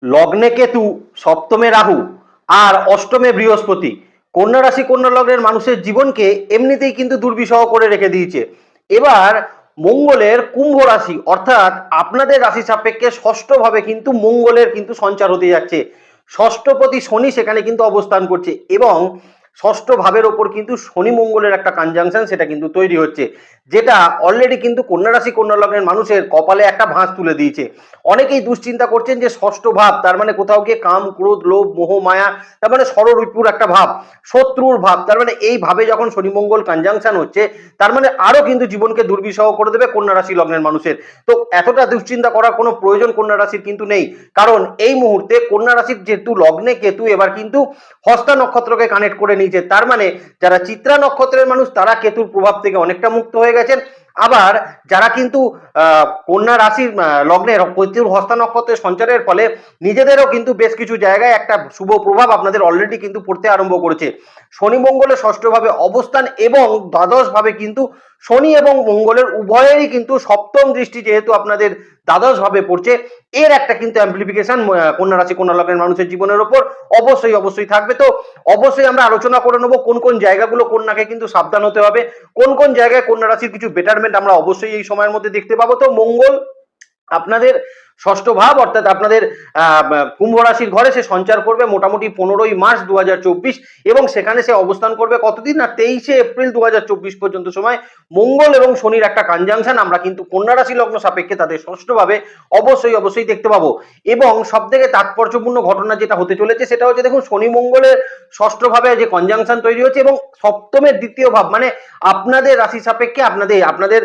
লগ্নে কেতু, সপ্তমে রাহু আর অষ্টমে বৃহস্পতি কন্যা রাশি কন্যা লগ্নের মানুষের জীবনকে এমনিতেই কিন্তু দুর্বিষহ করে রেখে দিয়েছে। এবার মঙ্গলের কুম্ভ রাশি অর্থাৎ আপনাদের রাশি সাপেক্ষে ষষ্ঠ ভাবে কিন্তু মঙ্গলের কিন্তু সঞ্চার হতে যাচ্ছে। ষষ্ঠপতি শনি সেখানে কিন্তু অবস্থান করছে এবং ষষ্ঠ ভাবের ওপর কিন্তু শনি মঙ্গলের একটা কনজাংশন সেটা কিন্তু তৈরি হচ্ছে, যেটা অলরেডি কিন্তু কন্যা রাশি কন্যা লগ্নের মানুষের কপালে একটা ভাঁজ তুলে দিয়েছে। অনেকেই দুশ্চিন্তা করছেন যে ষষ্ঠ ভাব তার মানে কোথাও গিয়ে কাম ক্রোধ লোভ মোহ মায়া, তার মানে ষড়রিপুর একটা ভাব, শত্রুর ভাব, তার মানে এই ভাবে যখন শনি মঙ্গল কনজাংশন হচ্ছে তার মানে আরো কিন্তু জীবনকে দুর্বিষহ করে দেবে কন্যা রাশি লগ্নের মানুষের। তো এতটা দুশ্চিন্তা করার কোনো প্রয়োজন কন্যা রাশির কিন্তু নেই, কারণ এই মুহূর্তে কন্যা রাশির যেহেতু লগ্নে কেতু এবার কিন্তু হস্তা নক্ষত্রকে কানেক্ট করে নিয়েছে, তার মানে যারা চিত্রা নক্ষত্রের মানুষ তারা কেতুর প্রভাব থেকে অনেকটা মুক্ত হয়ে গেছেন। আবার যারা কিন্তু কন্যা রাশির লগ্নের কেতুর হস্তা নক্ষত্রের সঞ্চারের ফলে নিজেদেরও কিন্তু বেশ কিছু জায়গায় একটা শুভ প্রভাব আপনাদের অলরেডি কিন্তু পড়তে আরম্ভ করেছে। শনি মঙ্গলের ষষ্ঠভাবে অবস্থান এবং দ্বাদশ ভাবে কিন্তু শনি এবং মঙ্গলের উভয়েরই কিন্তু সপ্তম দৃষ্টি যেহেতু আপনাদের দ্বাদশ ভাবে পড়ছে, এর একটা কিন্তু অ্যাম্প্লিফিকেশন কন্যা রাশি কন্যা লগ্নের মানুষের জীবনের উপর অবশ্যই অবশ্যই থাকবে। তো অবশ্যই আমরা আলোচনা করে নেবো কোন কোন জায়গাগুলো কন্যাকে কিন্তু সাবধান হতে হবে, কোন কোন জায়গায় কন্যা রাশির কিছু বেটারমেন্ট আমরা অবশ্যই এই সময়ের মধ্যে দেখতে পাবো। তো মঙ্গল আপনাদের ষষ্ঠ ভাব অর্থাৎ আপনাদের কুম্ভ রাশির ঘরে সে সঞ্চার করবে মোটামুটি 15ই মার্চ 2024 এবং সেখানে সে অবস্থান করবে কতদিন না 23শে এপ্রিল 2024 পর্যন্ত সময়। মঙ্গল এবং শনির একটা কনজাংশন আমরা কিন্তু কন্যা রাশি লগ্ন সাপেক্ষে তাদের ষষ্ঠভাবে অবশ্যই অবশ্যই দেখতে পাবো। এবং সব থেকে তাৎপর্যপূর্ণ ঘটনা যেটা হতে চলেছে সেটা হচ্ছে দেখুন শনি মঙ্গলের ষষ্ঠভাবে যে কনজাংশন তৈরি হচ্ছে এবং সপ্তমের দ্বিতীয় ভাব মানে আপনাদের রাশি সাপেক্ষে আপনাদের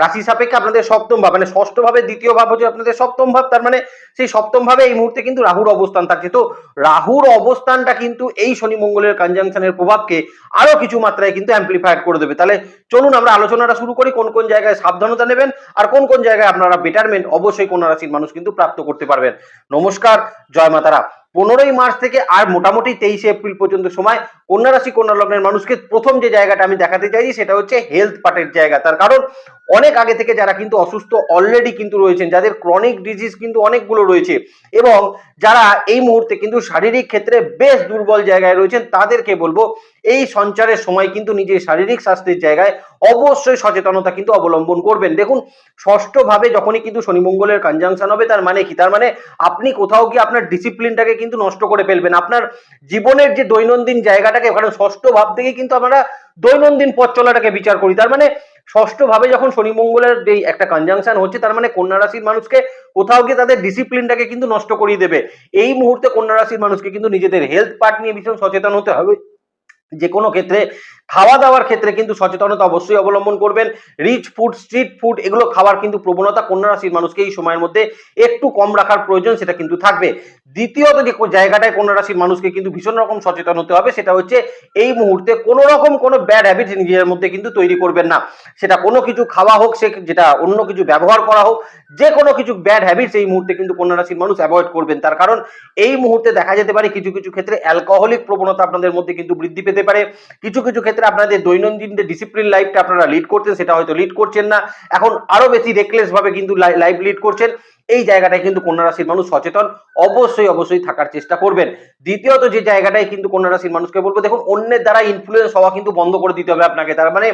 রাশি সাপেক্ষে আপনাদের সপ্তম ভাব মানে ষষ্ঠ ভাবে দ্বিতীয় ভাব হচ্ছে আপনাদের সপ্তম ভাব, তার মানে সেই সপ্তম ভাবে এই মুহূর্তে কিন্তু রাহুর অবস্থান থাকছে। তো রাহুর অবস্থানটা কিন্তু এই শনি মঙ্গলের কনজাংশনের প্রভাবকে আরো কিছু মাত্রায় কিন্তু অ্যাম্প্লিফাইড করে দেবে। তাহলে চলুন আমরা আলোচনাটা শুরু করি কোন কোন জায়গায় সাবধানতা নেবেন আর কোন কোন জায়গায় আপনারা বেটারমেন্ট অবশ্যই কন্যা রাশির মানুষ কিন্তু প্রাপ্ত করতে পারবেন। নমস্কার, জয় মাতারা। 15ই মার্চ থেকে আর মোটামুটি 23শে এপ্রিল পর্যন্ত সময় কন্যা রাশি কন্যা লগ্নের মানুষকে প্রথম যে জায়গাটা আমি দেখাতে চাইছি সেটা হচ্ছে হেলথ পার্টের জায়গা। তার কারণ অনেক আগে থেকে যারা কিন্তু অসুস্থ অলরেডি কিন্তু রয়েছেন, যাদের ক্রনিক ডিজিজ কিন্তু অনেকগুলো রয়েছে এবং যারা এই মুহূর্তে কিন্তু শারীরিক ক্ষেত্রে বেশ দুর্বল জায়গায় রয়েছেন, তাদেরকে বলবো এই সঞ্চারের সময় কিন্তু নিজের শারীরিক স্বাস্থ্যের জায়গায় অবশ্যই সচেতনতা কিন্তু অবলম্বন করবেন। দেখুন ষষ্ঠ ভাবে যখনই কিন্তু শনি মঙ্গলের কনজাংশন হবে তার মানে কি, তার মানে আপনি কোথাও গিয়ে আপনার ডিসিপ্লিনটাকে কিন্তু নষ্ট করে ফেলবেন, আপনার জীবনের যে দৈনন্দিন জায়গাটাকে, কারণ ষষ্ঠ ভাব থেকে কিন্তু আমরা দৈনন্দিন পথ চলাটাকে বিচার করি, তার মানে ষষ্ঠ ভাবে যখন শনি মঙ্গলের এই একটা কনজাংশন হচ্ছে তার মানে কন্যা রাশির মানুষকে কোথাও গিয়ে তাদের ডিসিপ্লিনটাকে কিন্তু নষ্ট করিয়ে দেবে। এই মুহূর্তে কন্যা রাশির মানুষকে কিন্তু নিজেদের হেলথ পার্ট নিয়ে ভীষণ সচেতন হতে হবে। যে কোনো ক্ষেত্রে খাওয়া দাওয়ার ক্ষেত্রে কিন্তু সচেতনতা অবশ্যই অবলম্বন করবেন। রিচ ফুড স্ট্রিট ফুড এগুলো খাওয়ার কিন্তু প্রবণতা কন্যা রাশির মানুষকে এই সময়ের মধ্যে একটু কম রাখার প্রয়োজন সেটা কিন্তু থাকবে। দ্বিতীয়ত যে জায়গাটায় কন্যা রাশির মানুষকে কিন্তু ভীষণ রকম সচেতন হতে হবে সেটা হচ্ছে এই মুহূর্তে কোনো রকম কোনো ব্যাড হ্যাবিট নিজের মধ্যে কিন্তু তৈরি করবেন না। সেটা কোনো কিছু খাওয়া হোক, সে যেটা অন্য কিছু ব্যবহার করা হোক, যে কোনো কিছু ব্যাড হ্যাবিটস এই মুহূর্তে কিন্তু কন্যা রাশির মানুষ অ্যাভয়েড করবেন। তার কারণ এই মুহূর্তে দেখা যেতে পারে কিছু কিছু ক্ষেত্রে অ্যালকোহলিক প্রবণতা আপনাদের মধ্যে কিন্তু বৃদ্ধি পেতে পারে। কিছু কিছু ক্ষেত্রে আপনাদের দৈনন্দিন যে ডিসিপ্লিন লাইফটা আপনারা লিড করছেন সেটা হয়তো লিড করছেন না, এখন আরো বেশি রেকলেস ভাবে কিন্তু লাইফ লিড করছেন। এই জায়গাটায় কিন্তু কন্যা রাশির মানুষ সচেতন অবশ্যই অবশ্যই থাকার চেষ্টা করবেন। দ্বিতীয়ত যে জায়গাটায় কিন্তু কন্যা রাশির মানুষকে বলবো, দেখুন অন্যের দ্বারা ইনফ্লুয়েন্স হওয়া কিন্তু বন্ধ করে দিতে হবে আপনাকে। তার মানে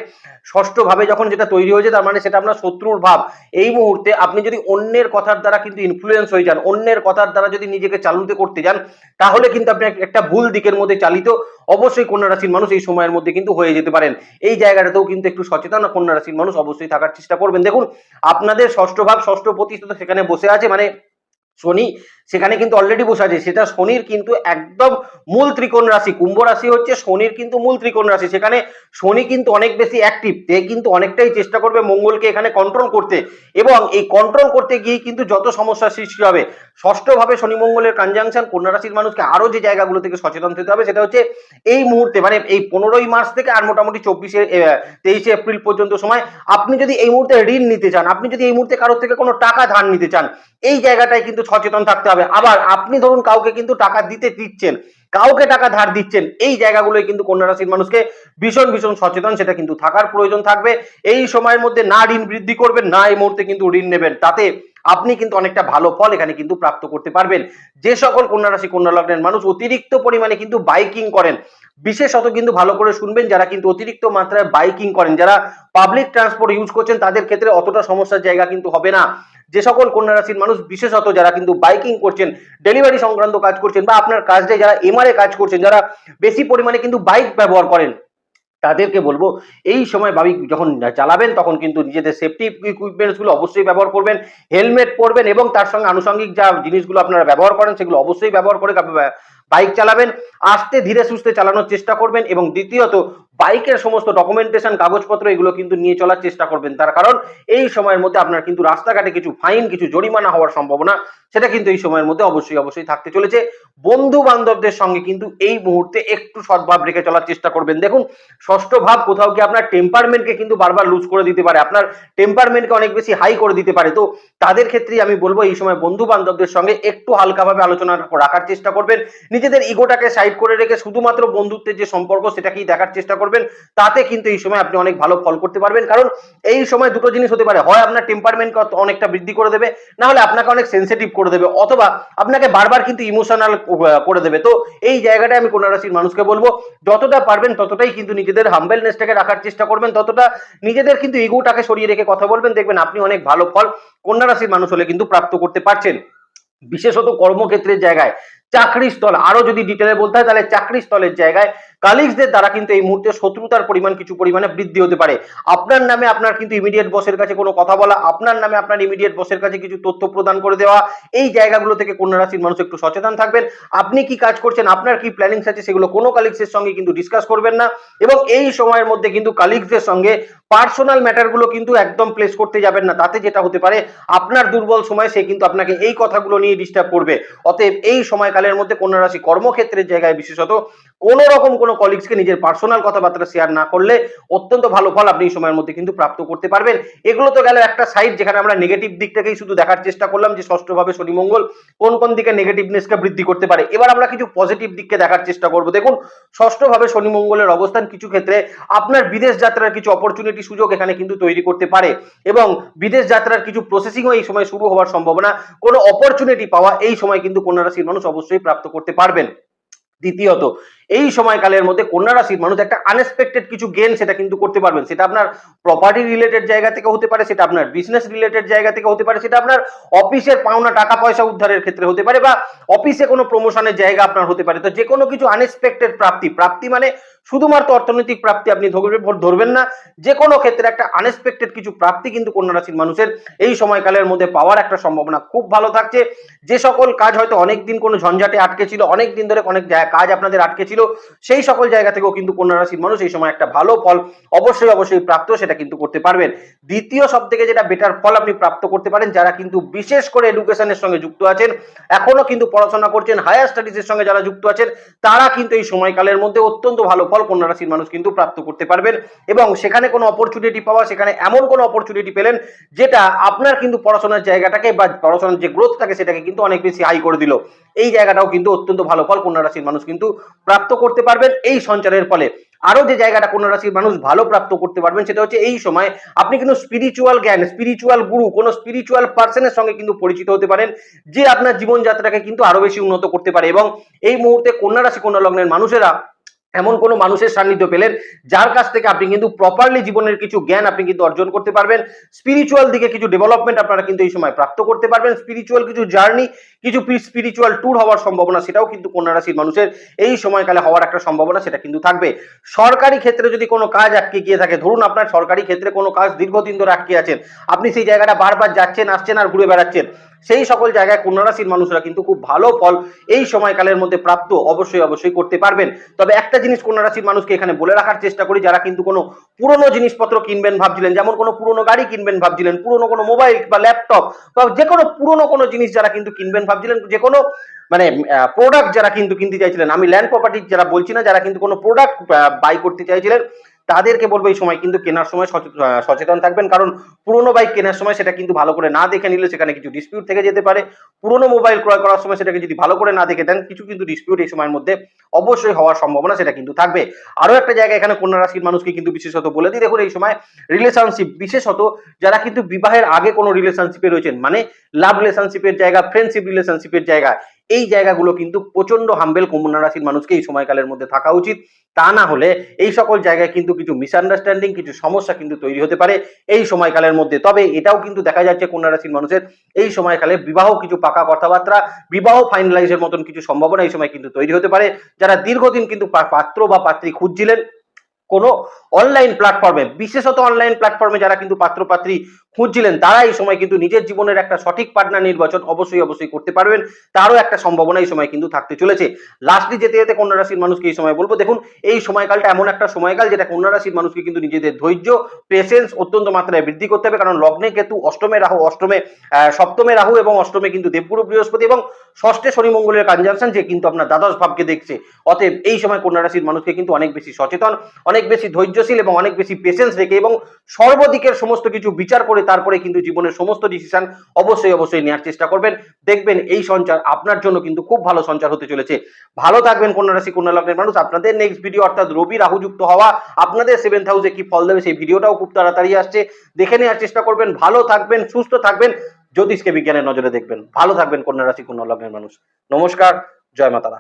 ষষ্ঠ ভাবে যখন যেটা তৈরি হয়েছে তার মানে সেটা আপনার শত্রুর ভাব। এই মুহূর্তে আপনি যদি অন্যের কথার দ্বারা কিন্তু ইনফ্লুয়েন্স হয়ে যান, অন্যের কথার দ্বারা যদি নিজেকে চালিত করতে যান, তাহলে কিন্তু আপনি একটা ভুল দিকের মধ্যে চালিত অবশ্যই কন্যা রাশির মানুষ এই সময়ের মধ্যে কিন্তু হয়ে যেতে পারেন। এই জায়গাটাতেও কিন্তু একটু সচেতন কন্যা রাশির মানুষ অবশ্যই থাকার চেষ্টা করবেন। দেখুন আপনাদের ষষ্ঠ ভাব ষষ্ঠ প্রতিষ্ঠিত সেখানে বসে আছে, মানে শনি সেখানে কিন্তু অলরেডি বসে আছে, সেটা শনির কিন্তু একদম মূল ত্রিকোণ রাশি। কুম্ভ রাশি হচ্ছে শনির কিন্তু মূল ত্রিকোণ রাশি, সেখানে শনি কিন্তু অনেক বেশি অ্যাক্টিভ, সে কিন্তু অনেকটাই চেষ্টা করবে মঙ্গলকে এখানে কন্ট্রোল করতে এবং এই কন্ট্রোল করতে গিয়ে কিন্তু যত সমস্যার সৃষ্টি হবে। ষষ্ঠ ভাবে শনি মঙ্গলের কনজাংশন কন্যা রাশির মানুষকে আরো যে জায়গাগুলো থেকে সচেতন হতে হবে সেটা হচ্ছে এই মুহূর্তে মানে এই 15ই মার্চ থেকে আর মোটামুটি 23শে এপ্রিল পর্যন্ত সময় আপনি যদি এই মুহূর্তে ঋণ নিতে চান, আপনি যদি এই মুহূর্তে কারোর থেকে কোনো টাকা ধার নিতে চান, এই জায়গাটায় কিন্তু সচেতন থাকতে হবে। আবার আপনি ধরুন কাউকে কিন্তু টাকা দিতে দিচ্ছেন, কাউকে টাকা ধার দিচ্ছেন, এই জায়গাগুলোই কিন্তু কন্যা রাশির মানুষকে ভীষণ ভীষণ সচেতন সেটা কিন্তু থাকার প্রয়োজন থাকবে। এই সময়ের মধ্যে না ঋণ বৃদ্ধি করবেন, না এই মুহূর্তে কিন্তু ঋণ নেবেন, তাতে আপনি কিন্তু অনেকটা ভালো ফল এখানে কিন্তু প্রাপ্ত করতে পারবেন। যে সকল কন্যা রাশি কন্যা লগ্নের মানুষ অতিরিক্ত পরিমাণে কিন্তু বাইকিং করেন, বিশেষত কিন্তু ভালো করে শুনবেন, যারা কিন্তু অতিরিক্ত মাত্রায় বাইকিং করেন, যারা পাবলিক ট্রান্সপোর্ট ইউজ করছেন, তাদের ক্ষেত্রে অতটা সমস্যার জায়গা কিন্তু হবে না। যে সকল কন্যা রাশির মানুষ বিশেষত যারা কিন্তু বাইকিং করছেন, ডেলিভারি সংক্রান্ত কাজ করছেন, বা আপনার কাজে যারা এমআরএ কাজ করছেন, যারা বেশি পরিমাণে কিন্তু বাইক ব্যবহার করেন, তাদেরকে বলবো এই সময় বাইক যখন চালাবেন তখন কিন্তু নিজেদের সেফটি ইকুইপমেন্টস গুলো অবশ্যই ব্যবহার করবেন, হেলমেট পরবেন এবং তার সঙ্গে আনুষঙ্গিক যা জিনিসগুলো আপনারা ব্যবহার করেন সেগুলো অবশ্যই ব্যবহার করে বাইক চালাবেন। আস্তে ধীরে সুস্থে চালানোর চেষ্টা করবেন এবং দ্বিতীয়ত বাইকের সমস্ত ডকুমেন্টেশন কাগজপত্র এগুলো কিন্তু নিয়ে চলার চেষ্টা করবেন, তার কারণ এই সময়ের মধ্যে আপনার কিন্তু রাস্তাঘাটে কিছু ফাইন, কিছু জরিমানা হওয়ার সম্ভাবনা সেটা কিন্তু এই সময়ের মধ্যে অবশ্যই অবশ্যই থাকতে চলেছে। বন্ধু বান্ধবদের সঙ্গে কিন্তু এই মুহূর্তে একটু সদ্ভাব রেখে চলার চেষ্টা করবেন। দেখুন, ষষ্ঠ ভাব কোথাও কি আপনার টেম্পারমেন্টকে কিন্তু বারবার লুজ করে দিতে পারে, আপনার টেম্পারমেন্টকে অনেক বেশি হাই করে দিতে পারে। তো তাদের ক্ষেত্রেই আমি বলবো এই সময় বন্ধু বান্ধবদের সঙ্গে একটু হালকাভাবে আলোচনা রাখার চেষ্টা করবেন, নিজেদের ইগোটাকে সাইড করে রেখে শুধুমাত্র বন্ধুত্বের যে সম্পর্ক সেটাকেই দেখার চেষ্টা করবেন। তাতে কিন্তু এই সময় আপনি অনেক ভালো ফল করতে পারবেন, কারণ এই সময় দুটো জিনিস হতে পারে, হয় আপনার টেম্পারমেন্টকে অনেকটা বৃদ্ধি করে দেবে, না হলে আপনাকে অনেক সেন্সিটিভ করে দেবে, অথবা আপনাকে বারবার কিন্তু ইমোশনাল করে দেবে। তো এই জায়গাটায় আমি কন্যা রাশির মানুষকে বলবো যতটা পারবেন ততটাই কিন্তু নিজেদের হাম্বেলনেসটাকে রাখার চেষ্টা করবেন, ততটা নিজেদের কিন্তু ইগোটাকে সরিয়ে রেখে কথা বলবেন, দেখবেন আপনি অনেক ভালো ফল কন্যা রাশির মানুষ হলে কিন্তু প্রাপ্ত করতে পারছেন। বিশেষত কর্মক্ষেত্রের জায়গায়, চাকরি স্থল, আরো যদি ডিটেলে বলতে হয় তাহলে চাকরি স্থলের জায়গায় কালিগসদের দ্বারা কিন্তু এই মুহূর্তে শত্রুতার পরিমাণ কিছু পরিমাণে বৃদ্ধি হতে পারে। আপনার নামে আপনার কিন্তু ইমিডিয়েট বসের কাছে কোনো কথা বলা, আপনার নামে আপনার ইমিডিয়েট বসের কাছে কিছু তথ্য প্রদান করে দেওয়া, এই জায়গাগুলো থেকে কন্যা রাশির মানুষ একটু সচেতন থাকবেন। আপনি কি কাজ করছেন, আপনার কি প্ল্যানিংস আছে, সেগুলো কোনো কালিগসের সঙ্গে কিন্তু ডিসকাস করবেন না, এবং এই সময়ের মধ্যে কিন্তু কালিগসদের সঙ্গে পার্সোনাল ম্যাটারগুলো কিন্তু একদম প্লেস করতে যাবেন না। তাতে যেটা হতে পারে, আপনার দুর্বল সময় সে কিন্তু আপনাকে এই কথাগুলো নিয়ে ডিস্টার্ব করবে। অতএব এই সময়কালের মধ্যে কন্যা রাশি কর্মক্ষেত্রের জায়গায় বিশেষত কোনো রকম কোনো কলিগসকে নিজের পার্সোনাল কথাবার্তা শেয়ার না করলে অত্যন্ত ভালো ফল আপনি এই সময়ের মধ্যে কিন্তু প্রাপ্ত করতে পারবেন। এগুলো তো গেল একটা সাইড, যেখানে আমরা নেগেটিভ দিকটাকেই শুধু দেখার চেষ্টা করলাম যে ষষ্ঠভাবে শনি মঙ্গল কোন কোন দিকে নেগেটিভনেসকে বৃদ্ধি করতে পারে। এবার আমরা কিছু পজিটিভ দিককে দেখার চেষ্টা করব। দেখুন, ষষ্ঠভাবে শনি মঙ্গলের অবস্থান কিছু ক্ষেত্রে আপনার বিদেশ যাত্রার কিছু অপরচুনিটি, সুযোগ এখানে কিন্তু তৈরি করতে পারে, এবং বিদেশ যাত্রার কিছু প্রসেসিংও এই সময় শুরু হওয়ার সম্ভাবনা, কোনো অপরচুনিটি পাওয়া এই সময় কিন্তু কন্যা রাশির মানুষ অবশ্যই প্রাপ্ত করতে পারবেন। দ্বিতীয়ত, এই সময়কালের মধ্যে কন্যা রাশির মানুষ একটা আনএক্সপেক্টেড কিছু গেন সেটা কিন্তু করতে পারবেন। সেটা আপনার প্রপার্টি রিলেটেড জায়গা থেকে হতে পারে, সেটা আপনার বিজনেস রিলেটেড জায়গা থেকে হতে পারে, সেটা আপনার অফিসের পাওনা টাকা পয়সা উদ্ধারের ক্ষেত্রে হতে পারে, বা অফিসে কোনো প্রমোশনের জায়গা আপনার হতে পারে। তো যে কোনো কিছু আনএক্সপেক্টেড প্রাপ্তি, প্রাপ্তি মানে শুধুমাত্র অর্থনৈতিক প্রাপ্তি আপনি ধরবেন না, যে কোনো ক্ষেত্রে একটা আনএক্সপেক্টেড কিছু প্রাপ্তি কিন্তু কন্যা রাশির মানুষের এই সময়কালের মধ্যে পাওয়ার একটা সম্ভাবনা খুব ভালো থাকছে। যে সকল কাজ হয়তো অনেকদিন কোনো ঝঞ্ঝাটে আটকে ছিল, অনেক দিন ধরে অনেক কাজ আপনাদের আটকে ছিল, সেই সকল জায়গা থেকেও কিন্তু কন্যা রাশির মানুষ এই সময় একটা ভালো ফল অবশ্যই অবশ্যই প্রাপ্ত সেটা কিন্তু করতে পারবেন। দ্বিতীয় সব থেকে যেটা বেটার ফল আপনি প্রাপ্ত করতে পারেন, যারা কিন্তু বিশেষ করে এডুকেশনের সঙ্গে যুক্ত আছেন, এখনো কিন্তু পড়াশোনা করছেন, হায়ার স্টাডিজের সঙ্গে যারা যুক্ত আছেন, তারা কিন্তু এই সময়কালের মধ্যে অত্যন্ত ভালো ফল কন্যা রাশির মানুষ কিন্তু প্রাপ্ত করতে পারবেন। এবং সেখানে কোনো অপরচুনিটি পাওয়া, সেখানে এমন কোনো অপরচুনিটি পেলেন যেটা আপনার কিন্তু পড়াশোনার জায়গাটাকে বা পড়াশোনার যে গ্রোথটাকে সেটাকে কিন্তু অনেক বেশি হাই করে দিল। এই জায়গাটাও কিন্তু অত্যন্ত ভালো ফল কন্যা রাশির মানুষ কিন্তু প্রাপ্ত করতে পারবেন এই সঞ্চারের ফলে। আরো যে জায়গাটা কন্যা রাশির মানুষ ভালো প্রাপ্ত করতে পারবেন সেটা হচ্ছে এই সময় আপনি কিন্তু স্পিরিচুয়াল জ্ঞান, স্পিরিচুয়াল গুরু, কোন স্পিরিচুয়াল পার্সনের সঙ্গে কিন্তু পরিচিত হতে পারেন, যে আপনার জীবনযাত্রাকে কিন্তু আরো বেশি উন্নত করতে পারে। এবং এই মুহূর্তে কন্যা রাশি কন্যা লগ্নের মানুষেরা এমন কোনো মানুষের সান্নিধ্য পেলেন যার কাছ থেকে আপনি কিন্তু প্রপারলি জীবনের কিছু জ্ঞান আপনি কিন্তু অর্জন করতে পারবেন, স্পিরিচুয়াল দিকে কিছু ডেভেলপমেন্ট আপনারা কিন্তু এই সময় প্রাপ্ত করতে পারবেন, স্পিরিচুয়াল কিছু জার্নি, কিছু স্পিরিচুয়াল ট্যুর হওয়ার সম্ভাবনা সেটাও কিন্তু কন্যা রাশির মানুষের এই সময়কালে হওয়ার একটা সম্ভাবনা সেটা কিন্তু থাকবে। সরকারি ক্ষেত্রে যদি কোনো কাজ আটকে গিয়ে থাকে, ধরুন আপনার সরকারি ক্ষেত্রে কোনো কাজ দীর্ঘদিন ধরে আটকে আছেন, আপনি সেই জায়গাটা বারবার যাচ্ছেন আসছেন আর ঘুরে বেড়াচ্ছেন, সেই সকল জায়গায় কন্যা রাশির মানুষরা কিন্তু খুব ভালো ফল এই সময়কালের মধ্যে প্রাপ্ত অবশ্যই অবশ্যই করতে পারবেন। তবে একটা জিনিস কন্যা রাশির মানুষকে এখানে বলে রাখার চেষ্টা করি, যারা কিন্তু কোনো পুরনো জিনিসপত্র কিনবেন ভাবছিলেন, যেমন কোনো পুরনো গাড়ি কিনবেন ভাবছিলেন, পুরনো কোনো মোবাইল বা ল্যাপটপ বা যে কোনো পুরনো কোনো জিনিস যারা কিন্তু কিনবেন ভাবছিলেন, যে কোনো মানে প্রোডাক্ট যারা কিন্তু কিনতে চাইছিলেন, আমি ল্যান্ড প্রপার্টি যারা বলছি না, যারা কিন্তু কোনো প্রোডাক্ট বাই করতে চাইছিলেন, তাদেরকে বলবো এই সময় কিন্তু কেনার সময় সচেতন থাকবেন, কারণ পুরোনো বাইক কেনার সময় সেটা কিন্তু ভালো করে না দেখে নিলে সেখানে কিছু ডিসপিউট থেকে যেতে পারে। পুরোনো মোবাইল ক্রয় করার সময় সেটাকে যদি ভালো করে না দেখে দেন, কিছু কিন্তু ডিসপিউট এই সময়ের মধ্যে অবশ্যই হওয়ার সম্ভাবনা সেটা কিন্তু থাকবে। আরো একটা জায়গা এখানে কন্যা রাশির মানুষকে কিন্তু বিশেষত বলে দিই, দেখুন এই সময় রিলেশনশিপ, বিশেষত যারা কিন্তু বিবাহের আগে কোনো রিলেশনশিপে রয়েছেন, মানে লাভ রিলেশনশিপের জায়গা, ফ্রেন্ডশিপ রিলেশনশিপের জায়গা, এই জায়গাগুলো কিন্তু প্রচন্ড হাম্বেল কন্যা রাশির মানুষকে এই সময়কালের মধ্যে থাকা উচিত। তা না হলে এই সকল জায়গায় কিন্তু কিছু মিসআন্ডারস্ট্যান্ডিং, কিছু সমস্যা কিন্তু তৈরি হতে পারে এই সময়কালের মধ্যে। তবে এটাও কিন্তু দেখা যাচ্ছে কন্যা রাশির মানুষের এই সময়কালে বিবাহ, কিছু পাকা কথাবার্তা, বিবাহ ফাইনালাইজের মতন কিছু সম্ভাবনা এই সময় কিন্তু তৈরি হতে পারে। যারা দীর্ঘদিন কিন্তু পাত্র বা পাত্রী খুঁজছিলেন কোনো অনলাইন প্ল্যাটফর্মে, বিশেষত অনলাইন প্ল্যাটফর্মে যারা কিন্তু পাত্র পাত্রী খুঁজছিলেন, তারা এই সময় কিন্তু নিজের জীবনের একটা সঠিক পার্টনার নির্বাচন অবশ্যই করতে পারবেন। তারও একটা সম্ভাবনা এই সময় কিন্তু থাকতে চলেছে। লাস্টলি যেতে যেতে কন্যা রাশির মানুষকে এই সময় বলবো, দেখুন এই সময়কালটা এমন একটা সময়কাল যেটা কন্যা রাশির মানুষকে কিন্তু নিজেদের ধৈর্য, পেশেন্স অত্যন্ত মাত্রায় বৃদ্ধি করতে হবে, কারণ লগ্নে কেতু, অষ্টমে রাহু, সপ্তমে রাহু এবং অষ্টমে কিন্তু দেবগুরু বৃহস্পতি এবং ষষ্ঠে শনি মঙ্গলের কনজাংশন, যে কিন্তু আপনার দ্বাদশ ভাবকে দেখছে। অতএব এই সময় কন্যা রাশির মানুষকে কিন্তু অনেক বেশি সচেতন, অনেক বেশি ধৈর্যশীল এবং অনেক বেশি পেশেন্স রেখে এবং সর্বদিকের সমস্ত কিছু বিচার করে তারপরে কিন্তু জীবনের সমস্ত ডিসিশন অবশ্যই নেওয়ার চেষ্টা করবেন। দেখবেন এই সঞ্চার আপনার জন্য কিন্তু খুব ভালো সঞ্চার হতে চলেছে। ভালো থাকবেন কন্যা রাশি, কন্যা লগ্নের মানুষ। আপনাদের নেক্সট ভিডিও, অর্থাৎ রবি রাহু যুক্ত হওয়া আপনাদের 7th হাউসে কি ফল দেবে, সেই ভিডিওটাও খুব তাড়াতাড়ি আসছে, দেখে নেওয়ার চেষ্টা করবেন। ভালো থাকবেন, সুস্থ থাকবেন, জ্যোতিষকে বিজ্ঞানের নজরে দেখবেন। ভালো থাকবেন কন্যা রাশি, কন্যা লগ্নের মানুষ। নমস্কার, জয় মাতারা।